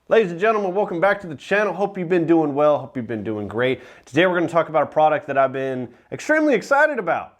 Ladies and gentlemen, welcome back to the channel. Hope you've been doing well. Hope you've been doing great. Today we're going to talk about a product that I've been extremely excited about.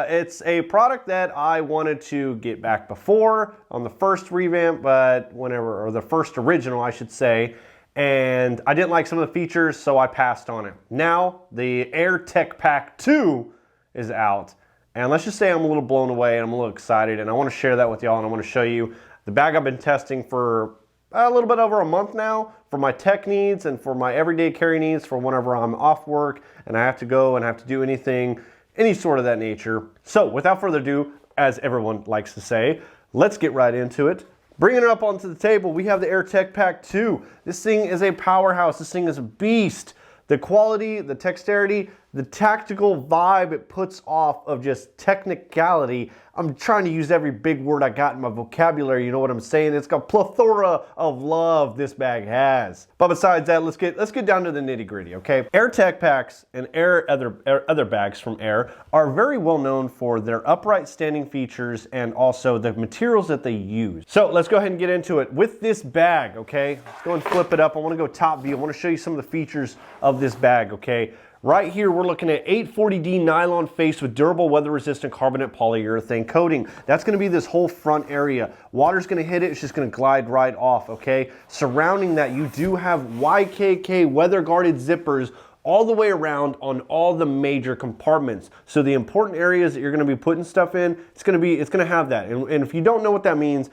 It's a product that I wanted to get back before on the first revamp, or the first original, I should say. And I didn't like some of the features, so I passed on it. Now, the TheRealProjectK 2 is out. And let's just say I'm a little blown away and I'm a little excited. And I want to share that with y'all, and I want to show you the bag I've been testing for a little bit over a month now for my tech needs and for my everyday carry needs for whenever I'm off work and I have to go and have to do anything, any sort of that nature. So without further ado, as everyone likes to say, let's get right into it. Bringing it up onto the table, we have the TheRealProjectK 2. This thing is a powerhouse. This thing is a beast. The quality, the dexterity, the tactical vibe it puts off of just technicality. I'm trying to use every big word I got in my vocabulary, you know what I'm saying? It's got a plethora of love this bag has. But besides that, let's get down to the nitty gritty, okay? Tech packs and other bags from Air are very well known for their upright standing features and also the materials that they use. So let's go ahead and get into it. With this bag, okay? Let's go and flip it up. I wanna go top view. I wanna show you some of the features of this bag, okay? Right here, we're looking at 840D nylon face with durable weather-resistant carbonate polyurethane coating. That's gonna be this whole front area. Water's gonna hit it, it's just gonna glide right off, okay? Surrounding that, you do have YKK weather-guarded zippers all the way around on all the major compartments. So the important areas that you're gonna be putting stuff in, it's gonna have that. And if you don't know what that means,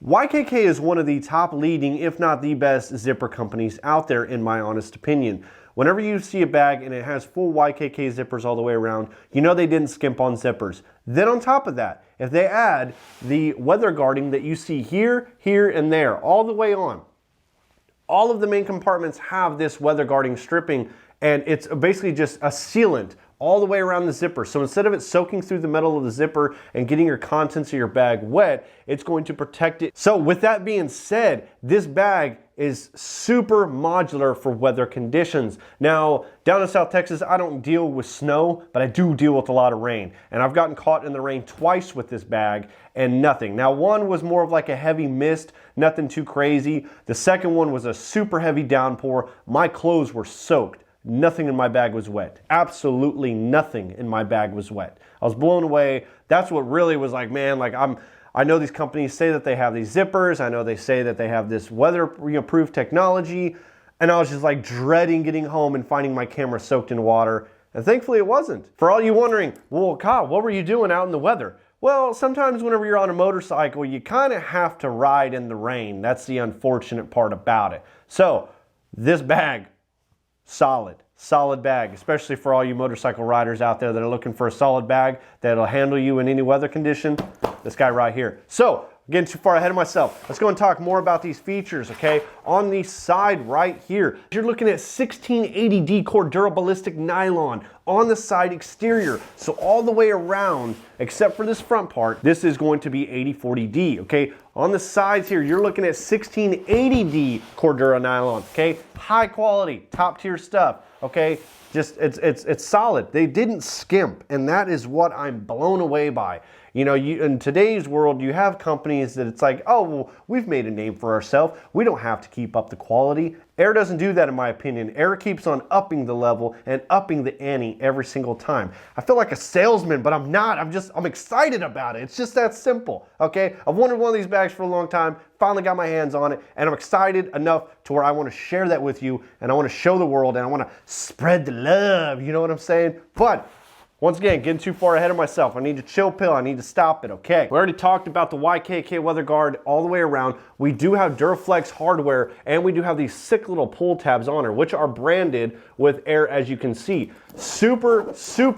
YKK is one of the top leading, if not the best, zipper companies out there, in my honest opinion. Whenever you see a bag and it has full YKK zippers all the way around, you know they didn't skimp on zippers. Then on top of that, if they add the weather guarding that you see here, here, and there, all the way on, all of the main compartments have this weather guarding stripping, and it's basically just a sealant all the way around the zipper. So instead of it soaking through the metal of the zipper and getting your contents of your bag wet, it's going to protect it. So with that being said, this bag is super modular for weather conditions. Now, down in South Texas, I don't deal with snow, but I do deal with a lot of rain. And I've gotten caught in the rain twice with this bag and nothing. Now, one was more of like a heavy mist, nothing too crazy. The second one was a super heavy downpour. My clothes were soaked. Nothing in my bag was wet. Absolutely nothing in my bag was wet. I was blown away. That's what really was like, man, like I know these companies say that they have these zippers. I know they say that they have this weather-proof technology. And I was just like dreading getting home and finding my camera soaked in water. And thankfully it wasn't. For all you wondering, well, Kyle, what were you doing out in the weather? Well, sometimes whenever you're on a motorcycle, you kind of have to ride in the rain. That's the unfortunate part about it. So this bag, solid bag, especially for all you motorcycle riders out there that are looking for a solid bag that'll handle you in any weather condition. This guy right here. So, getting too far ahead of myself. Let's go and talk more about these features, okay? On the side right here, you're looking at 1680D core durabilistic nylon on the side exterior. So all the way around, except for this front part, this is going to be 8040D, okay? On the sides here, you're looking at 1680D core dura nylon, okay? High quality, top tier stuff, okay? Just, it's solid. They didn't skimp, and that is what I'm blown away by. You know, in today's world, you have companies that it's like, oh, well, we've made a name for ourselves. We don't have to keep up the quality. Air doesn't do that, in my opinion. Air keeps on upping the level and upping the ante every single time. I feel like a salesman, but I'm not. I'm excited about it. It's just that simple, okay? I've wanted one of these bags for a long time, finally got my hands on it, and I'm excited enough to where I want to share that with you, and I want to show the world, and I want to spread the love, you know what I'm saying? But once again, getting too far ahead of myself. I need to chill pill. I need to stop it, okay? We already talked about the YKK weather guard all the way around. We do have Duraflex hardware, and we do have these sick little pull tabs on her, which are branded with Air, as you can see. Super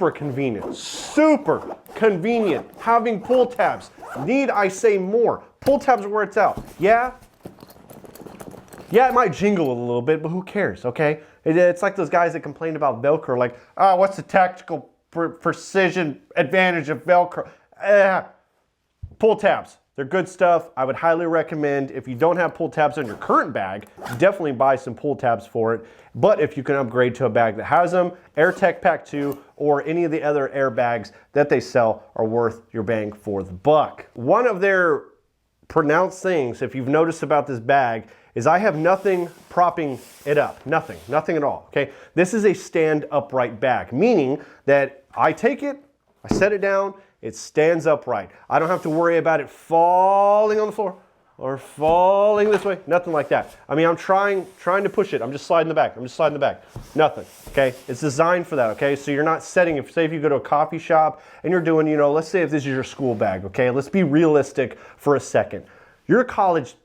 convenient. Super convenient having pull tabs. Need I say more? Pull tabs are where it's out. Yeah, it might jingle a little bit, but who cares, okay? It's like those guys that complain about Velcro, like, oh, what's the tactical precision advantage of Velcro? Pull tabs, they're good stuff. I would highly recommend, if you don't have pull tabs on your current bag, definitely buy some pull tabs for it. But if you can upgrade to a bag that has them, TheRealProjectK 2 or any of the other Air bags that they sell are worth your bang for the buck. One of their pronounced things, if you've noticed about this bag, is I have nothing propping it up. Nothing at all, okay? This is a stand upright bag, meaning that I take it, I set it down, it stands upright. I don't have to worry about it falling on the floor or falling this way, nothing like that. I mean, I'm trying to push it. I'm just sliding the back. Nothing, okay? It's designed for that, okay? So you're not setting, say if you go to a coffee shop and you're doing, you know, let's say if this is your school bag, okay? Let's be realistic for a second. You're a college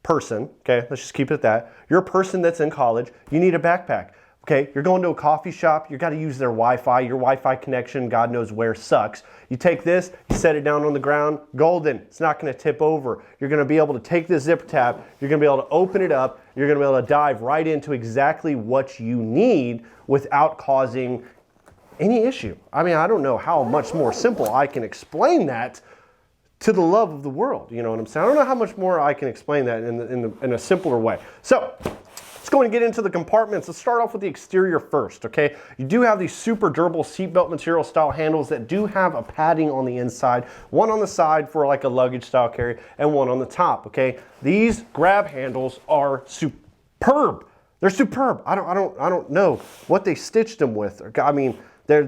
person, okay? Let's just keep it at that. You're a person that's in college. You need a backpack. Okay, you're going to a coffee shop, you got to use their Wi-Fi. Your Wi-Fi connection, God knows where, sucks. You take this, you set it down on the ground, golden. It's not going to tip over. You're going to be able to take this zip tab, you're going to be able to open it up, you're going to be able to dive right into exactly what you need without causing any issue. I mean, I don't know how much more simple I can explain that to the love of the world. You know what I'm saying? I don't know how much more I can explain that in a simpler way. So, let's go and get into the compartments. Let's start off with the exterior first, okay? You do have these super durable seatbelt material style handles that do have a padding on the inside, one on the side for like a luggage style carry, and one on the top, okay? These grab handles are superb. They're superb. I don't know what they stitched them with. I mean, they're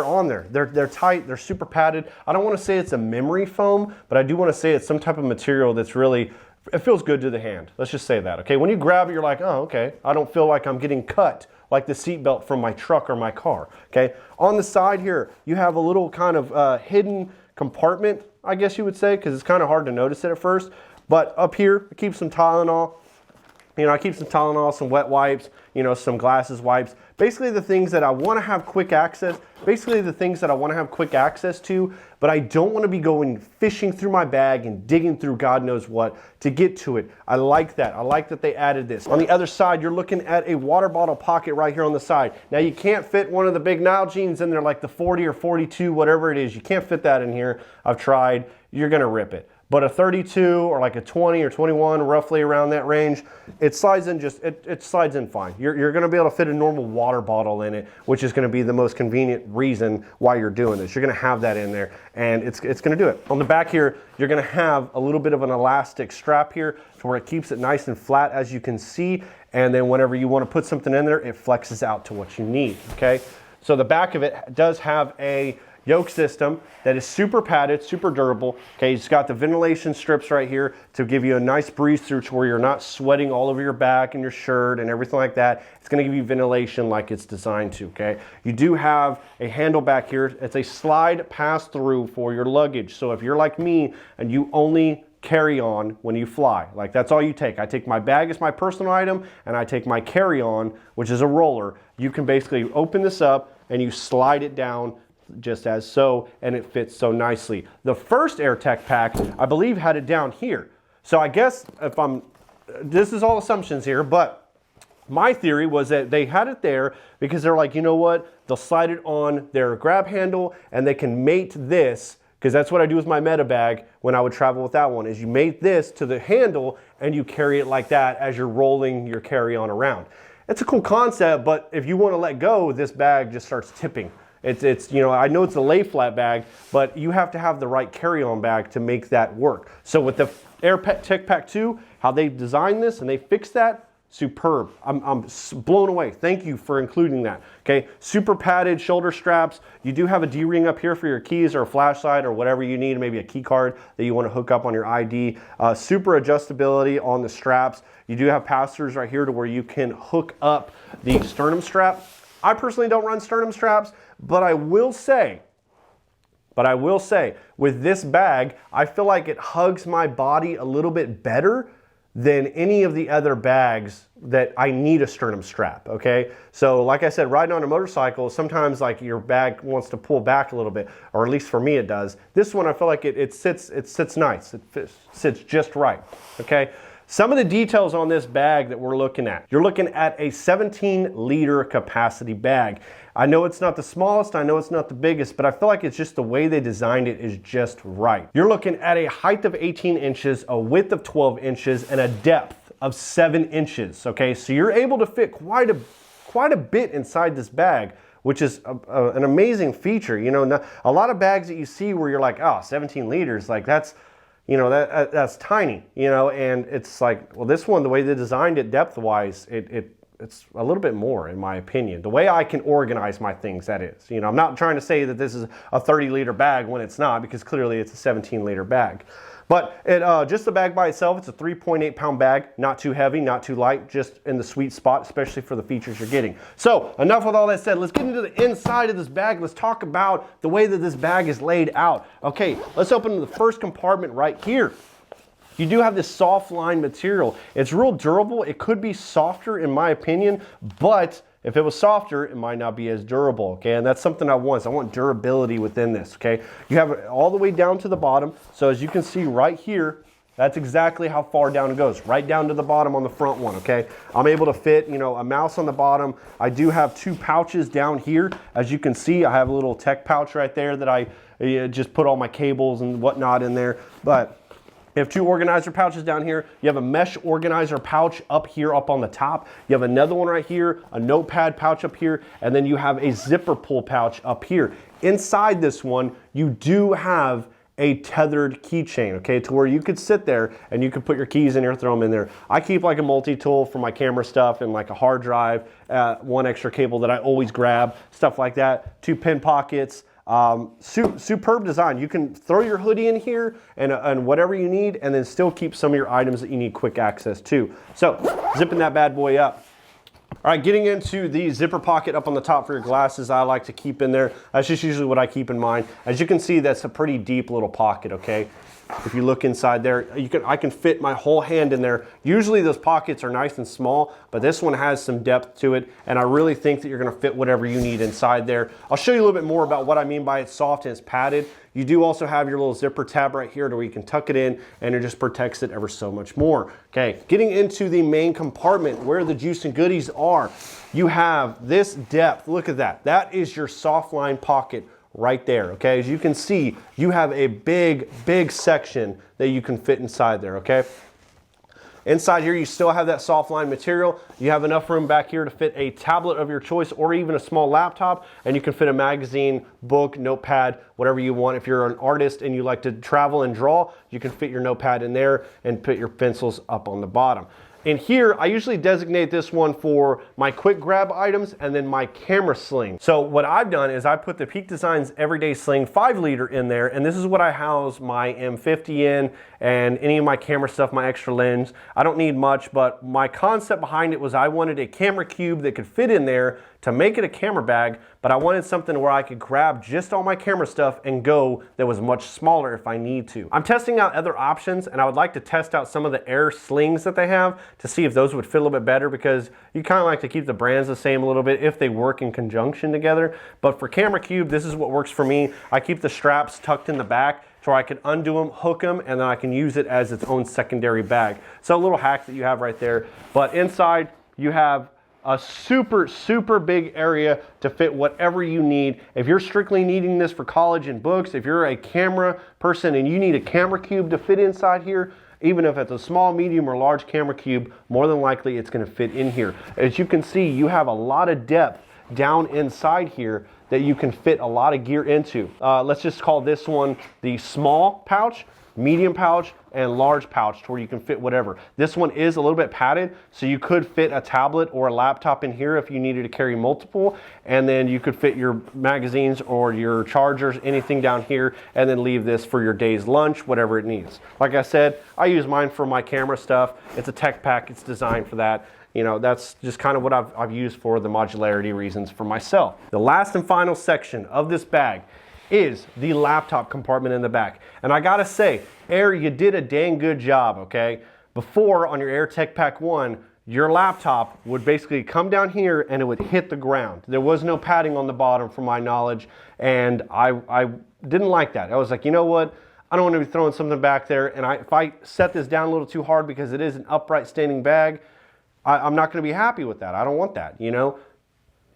on there. They're tight. They're super padded. I don't want to say it's a memory foam, but I do want to say it's some type of material that's really, it feels good to the hand. Let's just say that, okay? When you grab it, you're like, oh, okay. I don't feel like I'm getting cut like the seatbelt from my truck or my car, okay? On the side here, you have a little kind of hidden compartment, I guess you would say, because it's kind of hard to notice it at first. But up here, it keeps some Tylenol. You know, I keep some Tylenol, some wet wipes, you know, some glasses wipes. Basically the things that I want to have quick access, to, but I don't want to be going fishing through my bag and digging through God knows what to get to it. I like that. I like that they added this. On the other side, you're looking at a water bottle pocket right here on the side. Now you can't fit one of the big Nile jeans in there like the 40 or 42, whatever it is. You can't fit that in here. I've tried. You're going to rip it. But a 32 or like a 20 or 21, roughly around that range, it slides in it slides in fine. You're going to be able to fit a normal water bottle in it, which is going to be the most convenient reason why you're doing this. You're going to have that in there, and it's going to do it. On the back here, you're going to have a little bit of an elastic strap here to where it keeps it nice and flat, as you can see, and then whenever you want to put something in there, it flexes out to what you need, okay? So the back of it does have a Yoke system that is super padded, super durable. Okay, it's got the ventilation strips right here to give you a nice breeze through to where you're not sweating all over your back and your shirt and everything like that. It's going to give you ventilation like it's designed to, okay? You do have a handle back here. It's a slide pass through for your luggage. So if you're like me and you only carry on when you fly, like that's all you take. I take my bag as my personal item and I take my carry on, which is a roller. You can basically open this up and you slide it down just as so, and it fits so nicely. The first AirTech pack, I believe, had it down here. So I guess this is all assumptions here, but my theory was that they had it there because they're like, you know what? They'll slide it on their grab handle and they can mate this, because that's what I do with my Meta bag when I would travel with that one, is you mate this to the handle and you carry it like that as you're rolling your carry-on around. It's a cool concept, but if you want to let go, this bag just starts tipping. It's you know, I know it's a lay flat bag, but you have to have the right carry-on bag to make that work. So with the AirTech Pack 2, how they designed this and they fixed that, superb. I'm blown away. Thank you for including that. Okay, super padded shoulder straps. You do have a D-ring up here for your keys or a flashlight or whatever you need, maybe a key card that you want to hook up on your ID. Super adjustability on the straps. You do have pass-throughs right here to where you can hook up the sternum strap. I personally don't run sternum straps, but I will say, with this bag, I feel like it hugs my body a little bit better than any of the other bags that I need a sternum strap, okay? So like I said, riding on a motorcycle, sometimes like your bag wants to pull back a little bit, or at least for me it does. This one, I feel like it sits nice. It sits just right, okay? Some of the details on this bag that we're looking at. You're looking at a 17-liter capacity bag. I know it's not the smallest, I know it's not the biggest, but I feel like it's just the way they designed it is just right. You're looking at a height of 18 inches, a width of 12 inches, and a depth of 7 inches, okay? So you're able to fit quite a bit inside this bag, which is an amazing feature. You know, a lot of bags that you see where you're like, oh, 17 liters, like that's, you know, that's tiny, you know, and it's like, well, this one, the way they designed it depth-wise, it's a little bit more, in my opinion. The way I can organize my things, that is. You know, I'm not trying to say that this is a 30-liter bag when it's not, because clearly it's a 17-liter bag. But just the bag by itself, it's a 3.8-pound bag, not too heavy, not too light, just in the sweet spot, especially for the features you're getting. So enough with all that said, let's get into the inside of this bag. Let's talk about the way that this bag is laid out. Okay, let's open the first compartment right here. You do have this soft line material. It's real durable. It could be softer in my opinion, but if it was softer, it might not be as durable, okay? And that's something I want. So I want durability within this, okay? You have it all the way down to the bottom. So as you can see right here, that's exactly how far down it goes, right down to the bottom on the front one, okay? I'm able to fit, you know, a mouse on the bottom. I do have 2 pouches down here. As you can see, I have a little tech pouch right there that I just put all my cables and whatnot in there. But you have 2 organizer pouches down here. You have a mesh organizer pouch up here, up on the top. You have another one right here, a notepad pouch up here, and then you have a zipper pull pouch up here. Inside this one, you do have a tethered keychain, okay, to where you could sit there and you could put your keys in there, throw them in there. I keep like a multi-tool for my camera stuff and like a hard drive, 1 extra cable that I always grab, stuff like that, 2 pin pockets. Superb design. You can throw your hoodie in here and whatever you need, and then still keep some of your items that you need quick access to. So zipping that bad boy up. All right, getting into the zipper pocket up on the top for your glasses, I like to keep in there. That's just usually what I keep in mind. As you can see, that's a pretty deep little pocket, okay? If you look inside there, I can fit my whole hand in there. Usually those pockets are nice and small, but this one has some depth to it, and I really think that you're gonna fit whatever you need inside there. I'll show you a little bit more about what I mean by it's soft and it's padded. You do also have your little zipper tab right here to where you can tuck it in, and it just protects it ever so much more. Okay, getting into the main compartment where the juice and goodies are, you have this depth. Look at that. That is your soft line pocket right there, okay? As you can see, you have a big section that you can fit inside there, okay? Inside here, you still have that soft line material. You have enough room back here to fit a tablet of your choice or even a small laptop, and you can fit a magazine, book, notepad, whatever you want. If you're an artist and you like to travel and draw, you can fit your notepad in there and put your pencils up on the bottom. In here, I usually designate this one for my quick grab items and then my camera sling. So what I've done is I put the Peak Designs Everyday Sling 5-liter in there, and this is what I house my M50 in and any of my camera stuff, my extra lens. I don't need much, but my concept behind it was I wanted a camera cube that could fit in there to make it a camera bag, but I wanted something where I could grab just all my camera stuff and go that was much smaller if I need to. I'm testing out other options, and I would like to test out some of the air slings that they have to see if those would fit a little bit better, because you kind of like to keep the brands the same a little bit if they work in conjunction together. But for camera cube, this is what works for me. I keep the straps tucked in the back so I can undo them, hook them, and then I can use it as its own secondary bag. So a little hack that you have right there. But inside, you have a super big area to fit whatever you need. If you're strictly needing this for college and books, if you're a camera person and you need a camera cube to fit inside here, even if it's a small, medium, or large camera cube, more than likely it's gonna fit in here. As you can see, you have a lot of depth down inside here that you can fit a lot of gear into. Let's just call this one the small pouch, medium pouch, and large pouch to where you can fit whatever. This one is a little bit padded, so you could fit a tablet or a laptop in here if you needed to carry multiple, and then you could fit your magazines or your chargers, anything down here, and then leave this for your day's lunch, whatever it needs. Like I said, I use mine for my camera stuff. It's a tech pack, it's designed for that. You know, that's just kind of what I've used for the modularity reasons for myself. The last and final section of this bag is the laptop compartment in the back. And I gotta say, Air, you did a dang good job, okay? Before, on your Air Tech Pack 1, your laptop would basically come down here and it would hit the ground. There was no padding on the bottom from my knowledge, and I didn't like that. I was like, you know what? I don't want to be throwing something back there, and if I set this down a little too hard because it is an upright standing bag, I'm not gonna be happy with that. I don't want that, you know?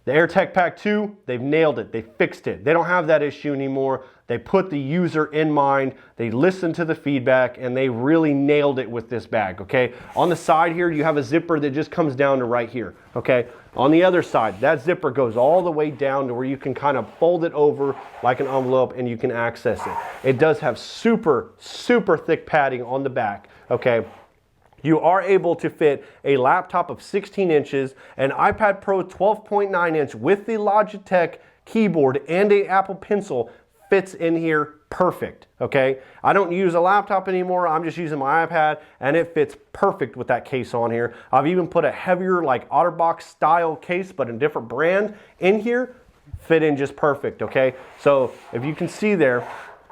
The AirTech Pack 2, they've nailed it. They fixed it. They don't have that issue anymore. They put the user in mind. They listened to the feedback, and they really nailed it with this bag, okay? On the side here, you have a zipper that just comes down to right here, okay? On the other side, that zipper goes all the way down to where you can kind of fold it over like an envelope and you can access it. It does have super, super thick padding on the back, okay? You are able to fit a laptop of 16 inches, an iPad Pro 12.9 inch with the Logitech keyboard and an Apple Pencil fits in here perfect, okay? I don't use a laptop anymore. I'm just using my iPad, and it fits perfect with that case on here. I've even put a heavier, like OtterBox style case, but a different brand in here, fit in just perfect, okay? So if you can see there,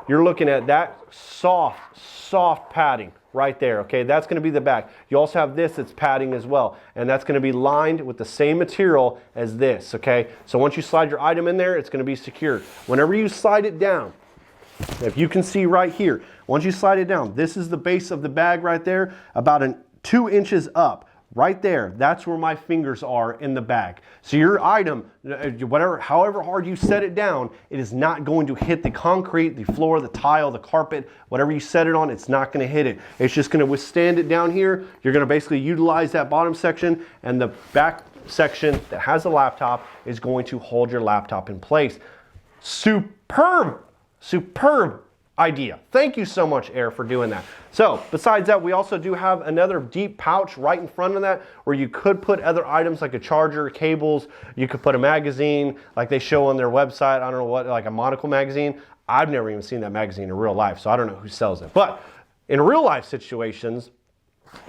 you're looking at that soft padding right there, okay? That's gonna be the back. You also have this that's padding as well, and that's gonna be lined with the same material as this, okay? So once you slide your item in there, it's gonna be secured. Whenever you slide it down, if you can see right here, once you slide it down, this is the base of the bag right there, about 2 inches up. Right there, that's where my fingers are in the bag. So your item, however hard you set it down, it is not going to hit the concrete, the floor, the tile, the carpet, whatever you set it on, it's not gonna hit it. It's just gonna withstand it down here. You're gonna basically utilize that bottom section, and the back section that has a laptop is going to hold your laptop in place. Superb idea. Thank you so much, Air, for doing that. So besides that, we also do have another deep pouch right in front of that where you could put other items like a charger, cables. You could put a magazine like they show on their website. I don't know what, like a Monocle magazine. I've never even seen that magazine in real life, so I don't know who sells it. But in real life situations,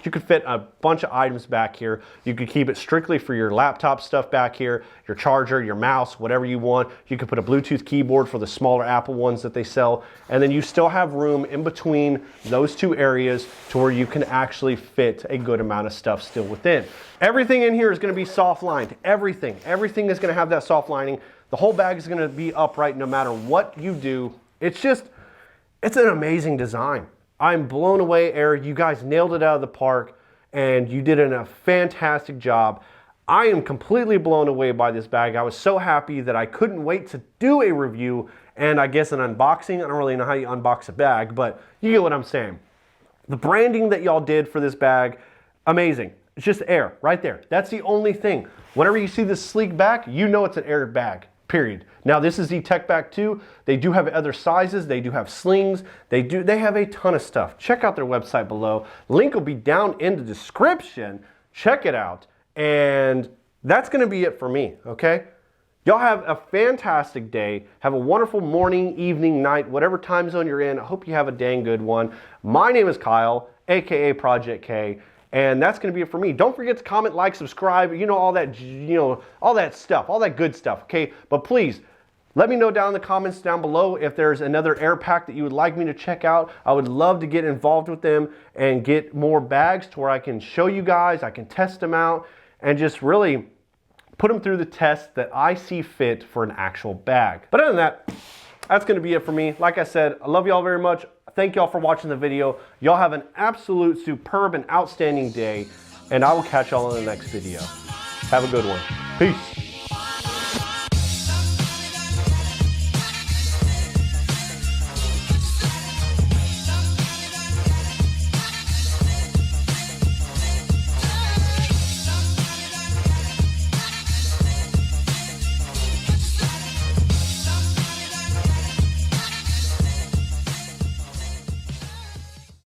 you could fit a bunch of items back here. You could keep it strictly for your laptop stuff back here, your charger, your mouse, whatever you want. You could put a Bluetooth keyboard for the smaller Apple ones that they sell. And then you still have room in between those two areas to where you can actually fit a good amount of stuff still within. Everything in here is gonna be soft lined. Everything is gonna have that soft lining. The whole bag is gonna be upright no matter what you do. It's an amazing design. I'm blown away, Eric. You guys nailed it out of the park, and you did a fantastic job. I am completely blown away by this bag. I was so happy that I couldn't wait to do a review and I guess an unboxing. I don't really know how you unbox a bag, but you get what I'm saying. The branding that y'all did for this bag, amazing. It's just Air right there. That's the only thing. Whenever you see this sleek back, you know it's an Air bag. Period. Now this is the Tech Bag 2. They do have other sizes. They do have slings. They have a ton of stuff. Check out their website below. Link will be down in the description. Check it out. And that's going to be it for me, okay? Y'all have a fantastic day. Have a wonderful morning, evening, night, whatever time zone you're in. I hope you have a dang good one. My name is Kyle, aka Project K. And that's going to be it for me. Don't forget to comment, like, subscribe, all that stuff, all that good stuff, okay? But please, let me know down in the comments down below if there's another Air pack that you would like me to check out. I would love to get involved with them and get more bags to where I can show you guys, I can test them out, and just really put them through the test that I see fit for an actual bag. But other than that, that's going to be it for me. Like I said, I love y'all very much. Thank y'all for watching the video. Y'all have an absolute superb and outstanding day, and I will catch y'all in the next video. Have a good one. Peace.